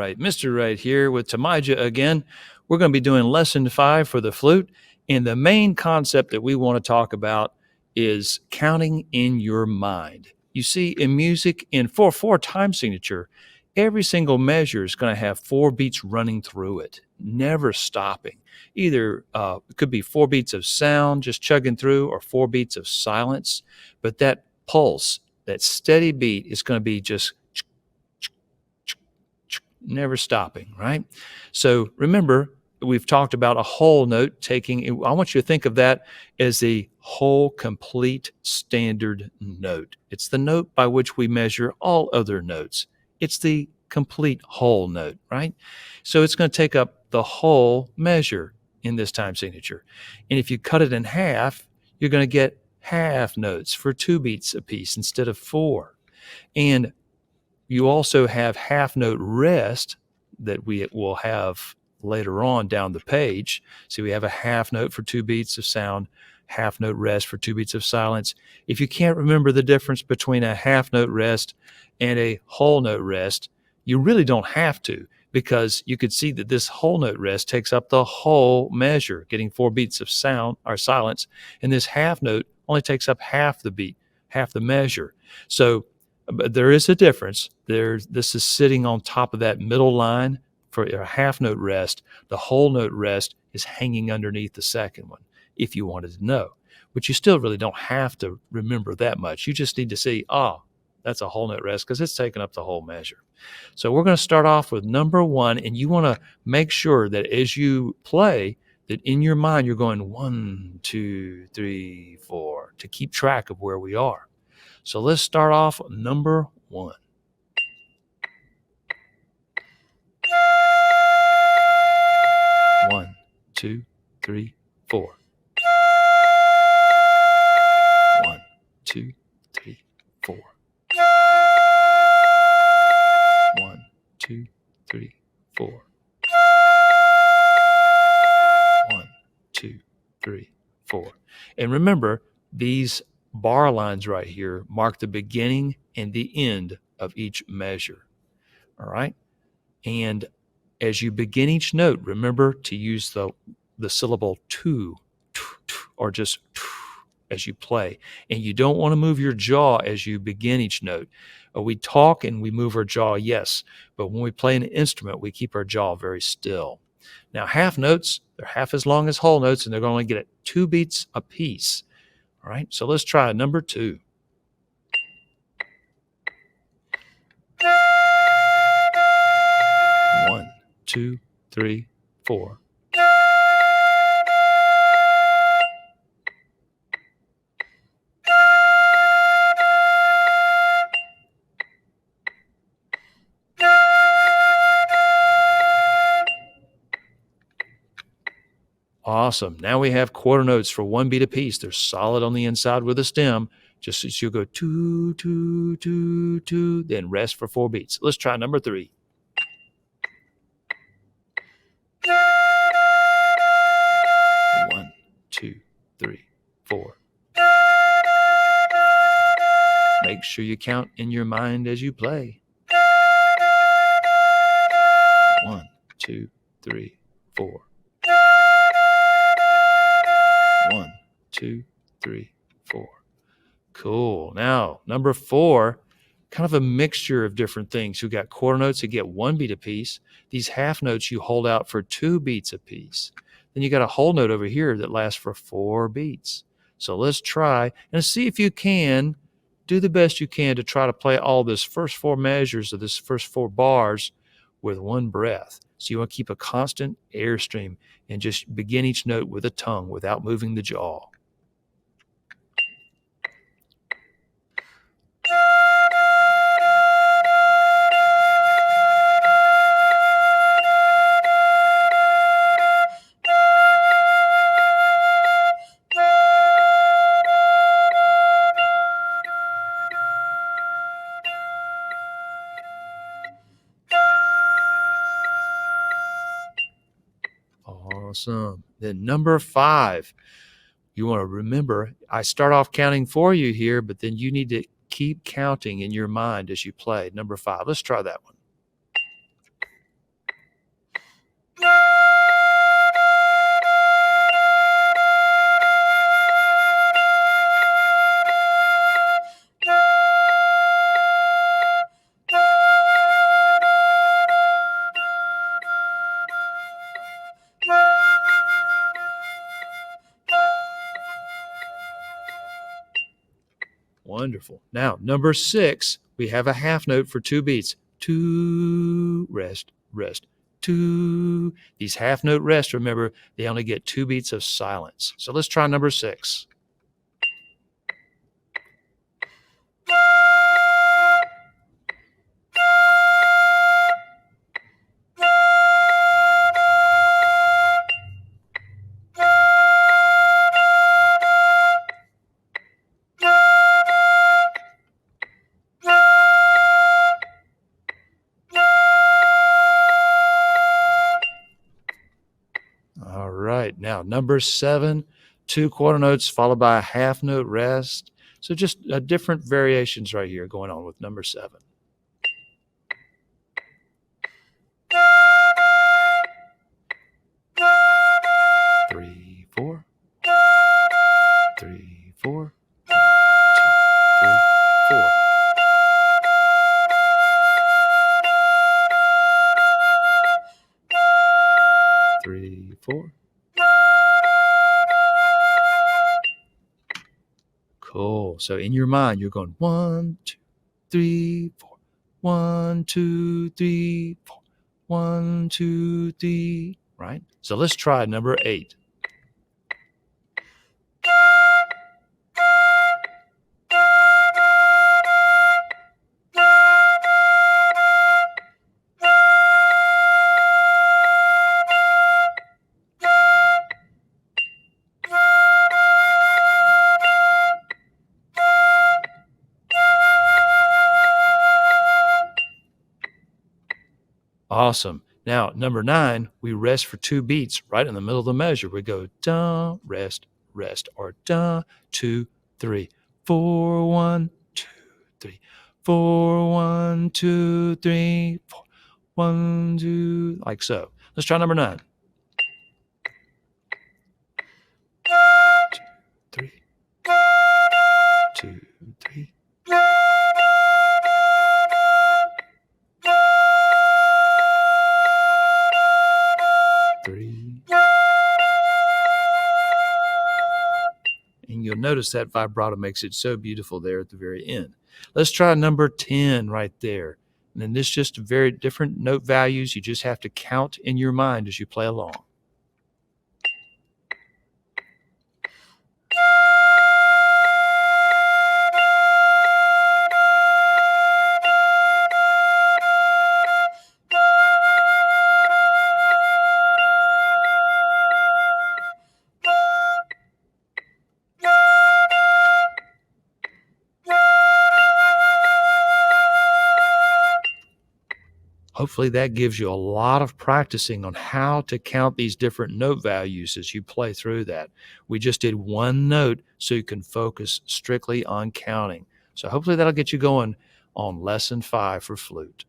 right, Mr. Right here with Tamaja again. We're going to be doing lesson 5 for the flute. And the main concept that we want to talk about is counting in your mind. You see, in music, in 4/4 time signature, every single measure is going to have 4 beats running through it, never stopping. Either it could be 4 beats of sound just chugging through or 4 beats of silence. But that pulse, that steady beat is going to be just never stopping, right? So remember, we've talked about a whole note taking, I want you to think of that as a whole complete standard note. It's the note by which we measure all other notes. It's the complete whole note, right? So it's going to take up the whole measure in this time signature. And if you cut it in half, you're going to get half notes for 2 beats apiece instead of 4. And you also have half note rest that we will have later on down the page. So we have a half note for 2 beats of sound, half note rest for 2 beats of silence. If you can't remember the difference between a half note rest and a whole note rest, you really don't have to, because you could see that this whole note rest takes up the whole measure, getting 4 beats of sound or silence, and this half note only takes up half the beat, half the measure. So but there is a difference. This is sitting on top of that middle line for a half note rest. The whole note rest is hanging underneath the second one, if you wanted to know. But you still really don't have to remember that much. You just need to see, that's a whole note rest because it's taking up the whole measure. So we're going to start off with number 1, and you want to make sure that as you play, that in your mind you're going 1, 2, 3, 4 to keep track of where we are. So let's start off with number 1. 1, 2, 3, 4. 1, 2, 3, 4. 1, 2, 3, 4. 1, 2, 3, 4. And remember, these bar lines right here mark the beginning and the end of each measure. All right. And as you begin each note, remember to use the syllable to, or just as you play. And you don't want to move your jaw as you begin each note. We talk and we move our jaw, yes, but when we play an instrument, we keep our jaw very still. Now, half notes, they're half as long as whole notes, and they're going to only get 2 beats apiece. All right, so let's try number 2. 1, 2, 3, 4. Awesome. Now we have quarter notes for 1 beat apiece. They're solid on the inside with a stem. Just as you go 2, 2, 2, 2, then rest for 4 beats. Let's try number 3. 1, 2, 3, 4. Make sure you count in your mind as you play. 1, 2, 3, 4. 1, 2, 3, 4. Cool. Now, number 4, kind of a mixture of different things. You got quarter notes that get 1 beat apiece. These half notes you hold out for 2 beats apiece. Then you got a whole note over here that lasts for 4 beats. So let's try and see if you can do the best you can to try to play all this first 4 measures of this first 4 bars with 1 breath. So you want to keep a constant airstream and just begin each note with a tongue without moving the jaw. Awesome. Then number 5, you want to remember, I start off counting for you here, but then you need to keep counting in your mind as you play. Number 5, let's try that one. Wonderful. Now, number 6, we have a half note for 2 beats. 2, rest, rest, 2. These half note rests, remember, they only get 2 beats of silence. So let's try number 6. All right. Now, number 7, 2 quarter notes followed by a half note rest. So just different variations right here going on with number 7. Three, 4. 3, 4. 1, 2, 3, 4. Three, 4. Cool. So in your mind, you're going 1, 2, 3, 4. 1, 2, 3, 4. 1, 2, 3. Right? So let's try number 8. Awesome. Now, number 9, we rest for 2 beats right in the middle of the measure. We go da, rest, rest, or da, 2, 3, 4, 1, 2, 3, 4, 1, 2, 3, 4, 1, 2, like so. Let's try number 9. 2, 3, 2, 3. 3. And you'll notice that vibrato makes it so beautiful there at the very end. Let's try number 10 right there. And then this just very different note values. You just have to count in your mind as you play along. Hopefully that gives you a lot of practicing on how to count these different note values as you play through that. We just did one note so you can focus strictly on counting. So hopefully that'll get you going on lesson 5 for flute.